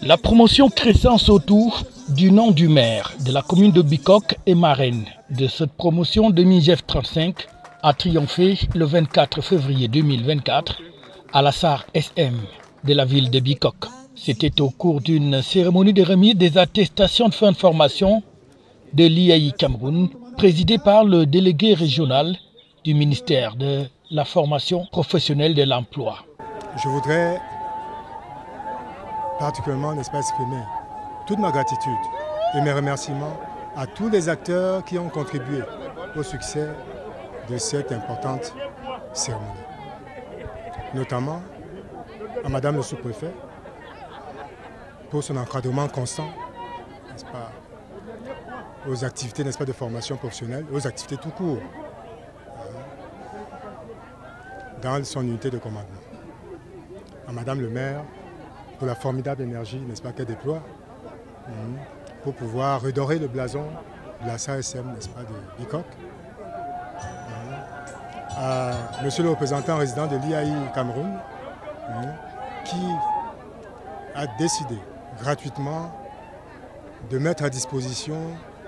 La promotion crescente autour du nom du maire de la commune de Bikok est marraine de cette promotion de MIGEF 35 a triomphé le 24 février 2024 à la SAR SM de la ville de Bikok. C'était au cours d'une cérémonie de remise des attestations de fin de formation de l'IAI Cameroun, présidée par le délégué régional du ministère de la formation professionnelle de l'emploi. Je voudrais particulièrement, n'est-ce pas, exprimer toute ma gratitude et mes remerciements à tous les acteurs qui ont contribué au succès de cette importante cérémonie. Notamment à Madame le sous-préfet pour son encadrement constant, n'est-ce pas, aux activités, n'est-ce pas, de formation professionnelle, aux activités tout court, dans son unité de commandement. À Madame le maire pour la formidable énergie, n'est-ce pas, qu'elle déploie pour pouvoir redorer le blason de la SARSM, n'est-ce pas, de Bikok. À Monsieur le représentant résident de l'IAI Cameroun, qui a décidé gratuitement de mettre à disposition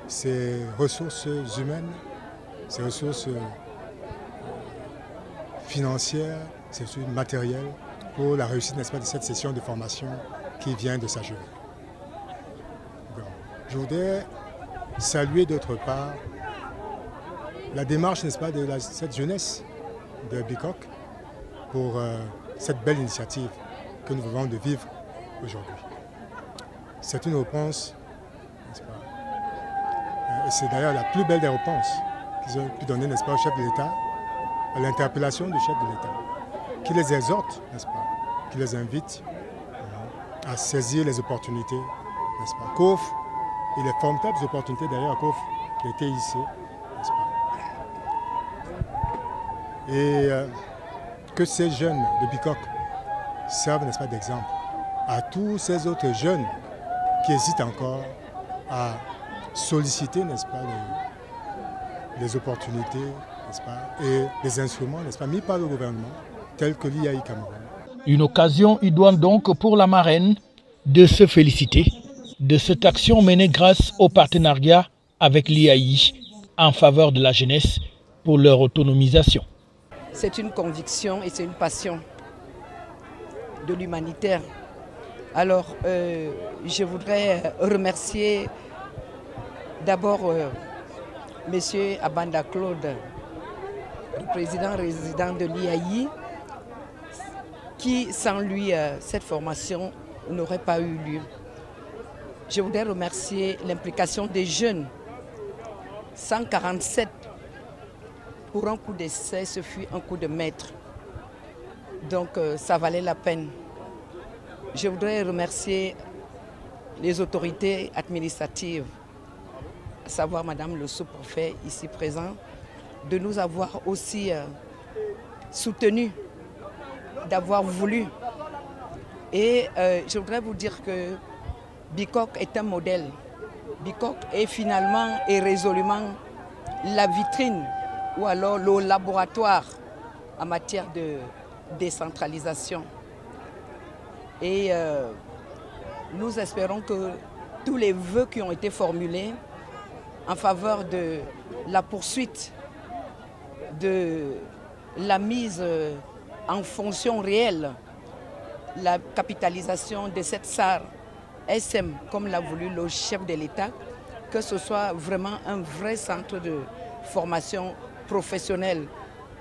ses ressources humaines, ses ressources financières, ses ressources matérielles pour la réussite, n'est-ce pas, de cette session de formation qui vient de s'achever. Je voudrais saluer d'autre part la démarche, n'est-ce pas, de cette jeunesse de Bikok pour cette belle initiative que nous venons de vivre aujourd'hui. C'est une réponse, n'est-ce pas, et c'est d'ailleurs la plus belle des réponses qu'ils ont pu donner, n'est-ce pas, au chef de l'État, à l'interpellation du chef de l'État, qui les exhorte, n'est-ce pas, qui les invite à saisir les opportunités, n'est-ce pas, qu'offrent, et les formidables opportunités d'ailleurs qu'offre les TIC, n'est-ce pas. Et que ces jeunes de Bikok servent, n'est-ce pas, d'exemple à tous ces autres jeunes qui hésitent encore à solliciter, n'est-ce pas, les opportunités, n'est-ce pas, et les instruments, n'est-ce pas, mis par le gouvernement, tels que l'IAI Cameroun. Une occasion idoine donc pour la marraine de se féliciter de cette action menée grâce au partenariat avec l'IAI en faveur de la jeunesse pour leur autonomisation. C'est une conviction et c'est une passion de l'humanitaire. Alors, je voudrais remercier d'abord M. Abanda Claude, le président résident de l'IAI, qui sans lui, cette formation n'aurait pas eu lieu. Je voudrais remercier l'implication des jeunes. 147 pour un coup d'essai, ce fut un coup de maître. Donc ça valait la peine. Je voudrais remercier les autorités administratives, à savoir Madame le sous-préfet ici présent, de nous avoir aussi soutenus, d'avoir voulu. Et je voudrais vous dire que Bikok est un modèle. Bikok est finalement et résolument la vitrine ou alors le laboratoire en matière de décentralisation. Et nous espérons que tous les vœux qui ont été formulés en faveur de la poursuite de la mise en fonction réelle, la capitalisation de cette SAR SM, comme l'a voulu le chef de l'État, que ce soit vraiment un vrai centre de formation professionnelle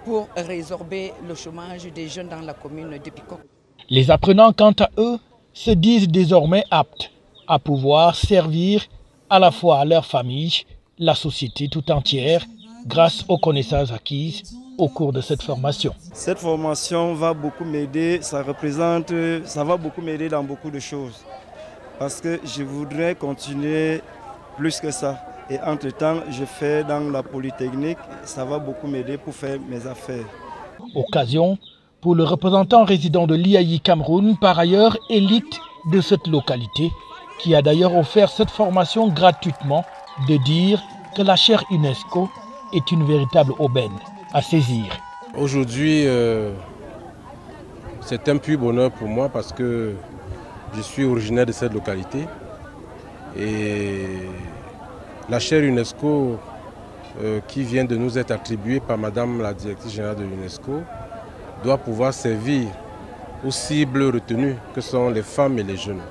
pour résorber le chômage des jeunes dans la commune de Bikok. Les apprenants, quant à eux, se disent désormais aptes à pouvoir servir à la fois leur famille, la société tout entière, grâce aux connaissances acquises au cours de cette formation. Cette formation va beaucoup m'aider, ça va beaucoup m'aider dans beaucoup de choses. Parce que je voudrais continuer plus que ça. Et entre-temps, je fais dans la Polytechnique, ça va beaucoup m'aider pour faire mes affaires. Occasion pour le représentant résident de l'IAI Cameroun, par ailleurs élite de cette localité, qui a d'ailleurs offert cette formation gratuitement, de dire que la chaire UNESCO est une véritable aubaine à saisir. Aujourd'hui, c'est un pur bonheur pour moi parce que Je suis originaire de cette localité et la chaire UNESCO qui vient de nous être attribuée par Madame la directrice générale de l'UNESCO doit pouvoir servir aux cibles retenues que sont les femmes et les jeunes.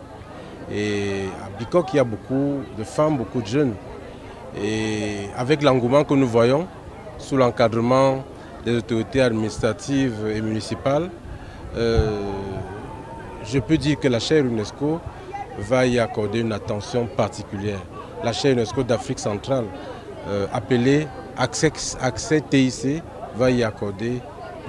Et à Bikok, il y a beaucoup de femmes, beaucoup de jeunes. Et avec l'engouement que nous voyons, sous l'encadrement des autorités administratives et municipales, je peux dire que la chaire UNESCO va y accorder une attention particulière. La chaire UNESCO d'Afrique centrale, appelée Accès TIC, va y accorder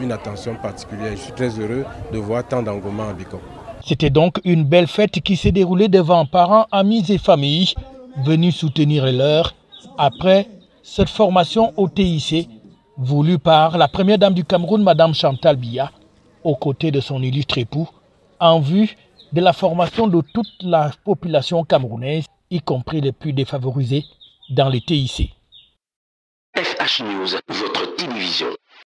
une attention particulière. Je suis très heureux de voir tant d'engouement à Bikok. C'était donc une belle fête qui s'est déroulée devant parents, amis et familles venus soutenir les leurs après cette formation au TIC voulue par la première dame du Cameroun, Madame Chantal Biya, aux côtés de son illustre époux, en vue de la formation de toute la population camerounaise, y compris les plus défavorisés dans les TIC. FH News, votre télévision.